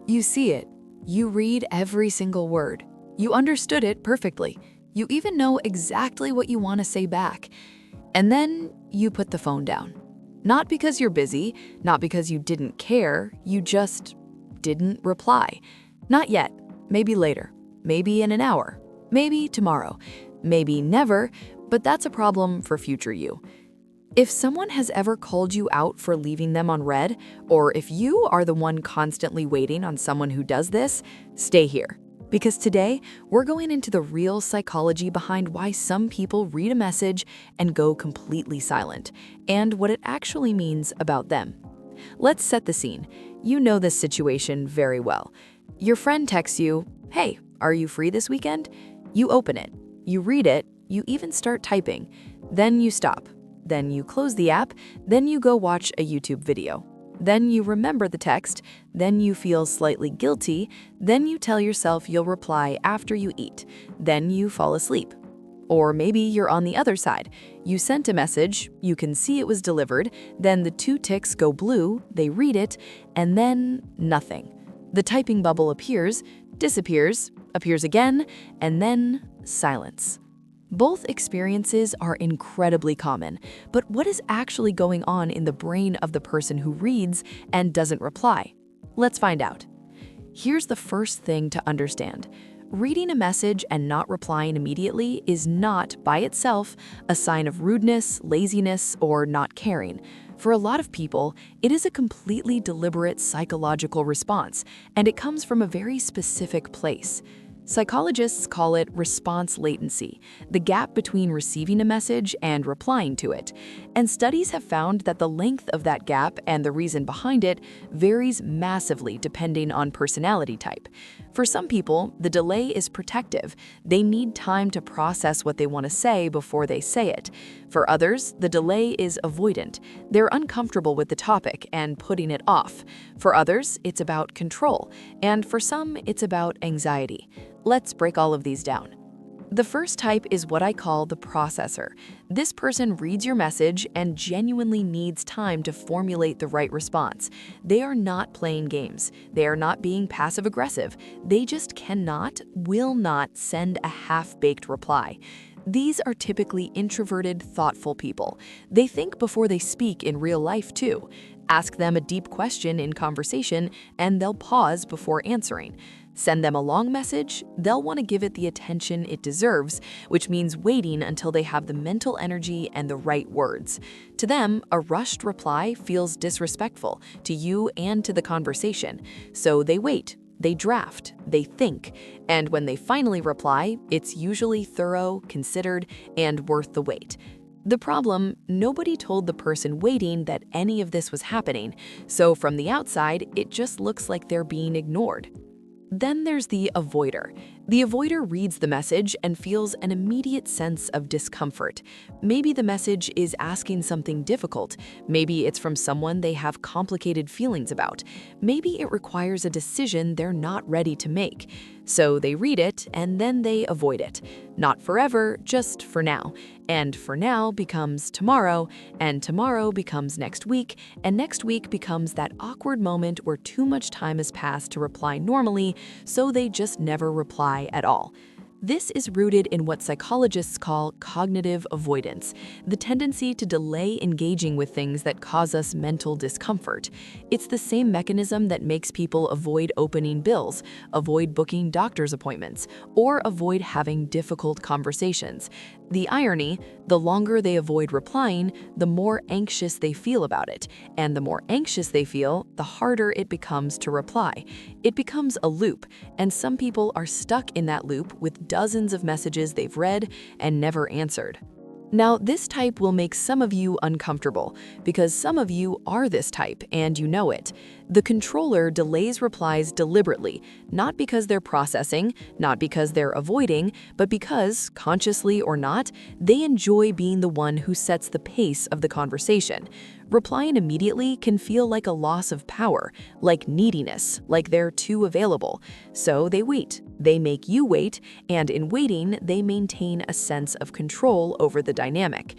You see it. You read every single word. You understood it perfectly. You even know exactly what you want to say back. And then you put the phone down. Not because you're busy, not because you didn't care, you just didn't reply. Not yet, maybe later, maybe in an hour, maybe tomorrow, maybe never, but that's a problem for future you. If someone has ever called you out for leaving them on read, or if you are the one constantly waiting on someone who does this, stay here. Because today, we're going into the real psychology behind why some people read a message and go completely silent, and what it actually means about them. Let's set the scene. You know this situation very well. Your friend texts you, "Hey, are you free this weekend?" You open it, you read it, you even start typing. Then you stop. Then you close the app, then you go watch a YouTube video. Then you remember the text, then you feel slightly guilty, then you tell yourself you'll reply after you eat, then you fall asleep. Or maybe you're on the other side. You sent a message, you can see it was delivered, then the two ticks go blue, they read it, and then nothing. The typing bubble appears, disappears, appears again, and then silence. Both experiences are incredibly common, but what is actually going on in the brain of the person who reads and doesn't reply? Let's find out. Here's the first thing to understand. Reading a message and not replying immediately is not, by itself, a sign of rudeness, laziness, or not caring. For a lot of people, it is a completely deliberate psychological response, and it comes from a very specific place. Psychologists call it response latency, the gap between receiving a message and replying to it. And studies have found that the length of that gap and the reason behind it varies massively depending on personality type. For some people, the delay is protective. They need time to process what they want to say before they say it. For others, the delay is avoidant. They're uncomfortable with the topic and putting it off. For others, it's about control. And for some, it's about anxiety. Let's break all of these down. The first type is what I call the processor. This person reads your message and genuinely needs time to formulate the right response. They are not playing games. They are not being passive-aggressive. They just cannot, will not send a half-baked reply. These are typically introverted, thoughtful people. They think before they speak in real life, too. Ask them a deep question in conversation, and they'll pause before answering. Send them a long message, they'll want to give it the attention it deserves, which means waiting until they have the mental energy and the right words. To them, a rushed reply feels disrespectful to you and to the conversation. So they wait, they draft, they think, and when they finally reply, it's usually thorough, considered, and worth the wait. The problem, nobody told the person waiting that any of this was happening, so from the outside, it just looks like they're being ignored. Then there's the avoider. The avoider reads the message and feels an immediate sense of discomfort. Maybe the message is asking something difficult. Maybe it's from someone they have complicated feelings about. Maybe it requires a decision they're not ready to make. So they read it and then they avoid it. Not forever, just for now. And for now becomes tomorrow, and tomorrow becomes next week, and next week becomes that awkward moment where too much time has passed to reply normally, so they just never reply at all. This is rooted in what psychologists call cognitive avoidance, the tendency to delay engaging with things that cause us mental discomfort. It's the same mechanism that makes people avoid opening bills, avoid booking doctor's appointments, or avoid having difficult conversations. The irony, the longer they avoid replying, the more anxious they feel about it. And the more anxious they feel, the harder it becomes to reply. It becomes a loop, and some people are stuck in that loop with dozens of messages they've read and never answered. Now, this type will make some of you uncomfortable because some of you are this type and you know it. The controller delays replies deliberately, not because they're processing, not because they're avoiding, but because, consciously or not, they enjoy being the one who sets the pace of the conversation. Replying immediately can feel like a loss of power, like neediness, like they're too available. So they wait. They make you wait, and in waiting, they maintain a sense of control over the dynamic.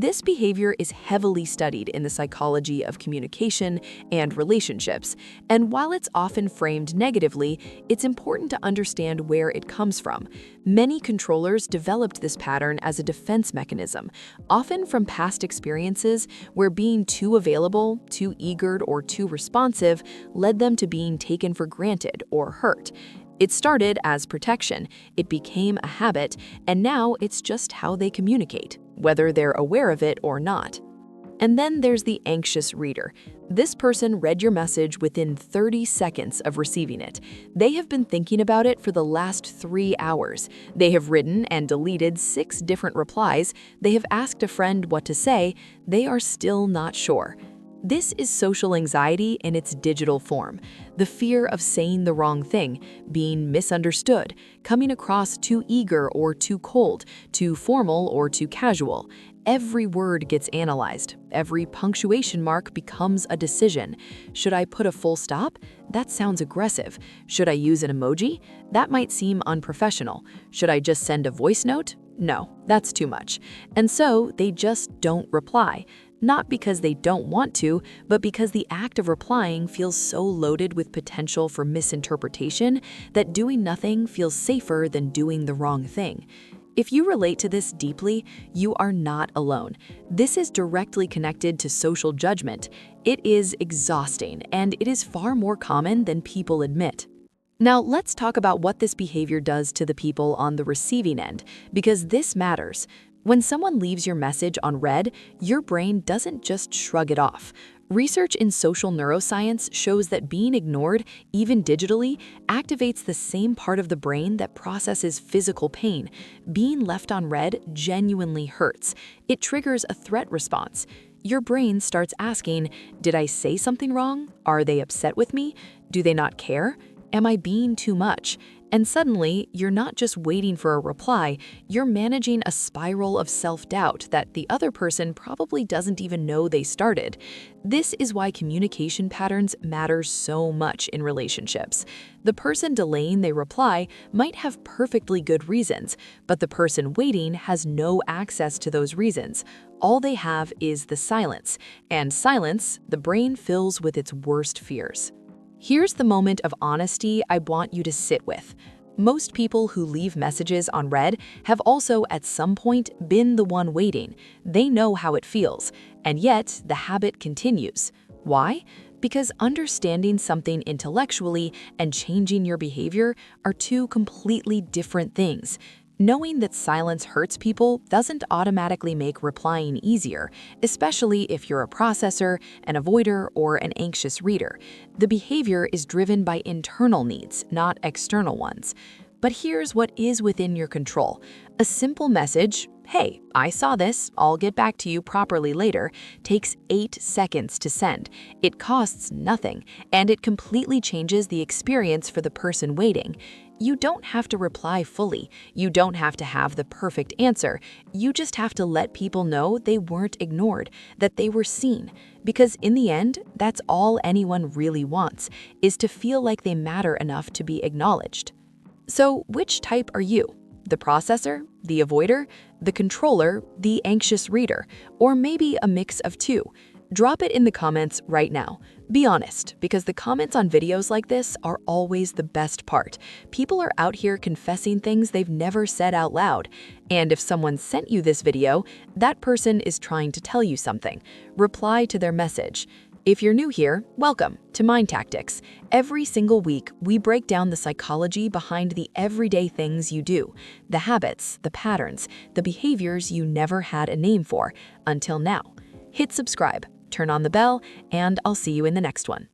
This behavior is heavily studied in the psychology of communication and relationships, and while it's often framed negatively, it's important to understand where it comes from. Many controllers developed this pattern as a defense mechanism, often from past experiences where being too available, too eager, or too responsive led them to being taken for granted or hurt. It started as protection, it became a habit, and now it's just how they communicate, whether they're aware of it or not. And then there's the anxious reader. This person read your message within 30 seconds of receiving it. They have been thinking about it for the last 3 hours. They have written and deleted 6 different replies. They have asked a friend what to say. They are still not sure. This is social anxiety in its digital form. The fear of saying the wrong thing, being misunderstood, coming across too eager or too cold, too formal or too casual. Every word gets analyzed. Every punctuation mark becomes a decision. Should I put a full stop? That sounds aggressive. Should I use an emoji? That might seem unprofessional. Should I just send a voice note? No, that's too much. And so they just don't reply. Not because they don't want to, but because the act of replying feels so loaded with potential for misinterpretation that doing nothing feels safer than doing the wrong thing. If you relate to this deeply, you are not alone. This is directly connected to social judgment. It is exhausting, and it is far more common than people admit. Now, let's talk about what this behavior does to the people on the receiving end, because this matters. When someone leaves your message unread, your brain doesn't just shrug it off. Research in social neuroscience shows that being ignored, even digitally, activates the same part of the brain that processes physical pain. Being left unread genuinely hurts. It triggers a threat response. Your brain starts asking, did I say something wrong? Are they upset with me? Do they not care? Am I being too much? And suddenly, you're not just waiting for a reply, you're managing a spiral of self-doubt that the other person probably doesn't even know they started. This is why communication patterns matter so much in relationships. The person delaying their reply might have perfectly good reasons, but the person waiting has no access to those reasons. All they have is the silence, and silence, the brain fills with its worst fears. Here's the moment of honesty I want you to sit with. Most people who leave messages unread have also at some point been the one waiting. They know how it feels, and yet the habit continues. Why? Because understanding something intellectually and changing your behavior are two completely different things. Knowing that silence hurts people doesn't automatically make replying easier, especially if you're a processor, an avoider, or an anxious reader. The behavior is driven by internal needs, not external ones. But here's what is within your control. A simple message, "Hey, I saw this, I'll get back to you properly later," takes 8 seconds to send. It costs nothing, and it completely changes the experience for the person waiting. You don't have to reply fully. You don't have to have the perfect answer. You just have to let people know they weren't ignored, that they were seen. Because in the end, that's all anyone really wants, is to feel like they matter enough to be acknowledged. So, which type are you? The processor, the avoider, the controller, the anxious reader, or maybe a mix of two? Drop it in the comments right now. Be honest, because the comments on videos like this are always the best part. People are out here confessing things they've never said out loud. And if someone sent you this video, that person is trying to tell you something. Reply to their message. If you're new here, welcome to Mind Tactics. Every single week, we break down the psychology behind the everyday things you do, the habits, the patterns, the behaviors you never had a name for until now. Hit subscribe, turn on the bell, and I'll see you in the next one.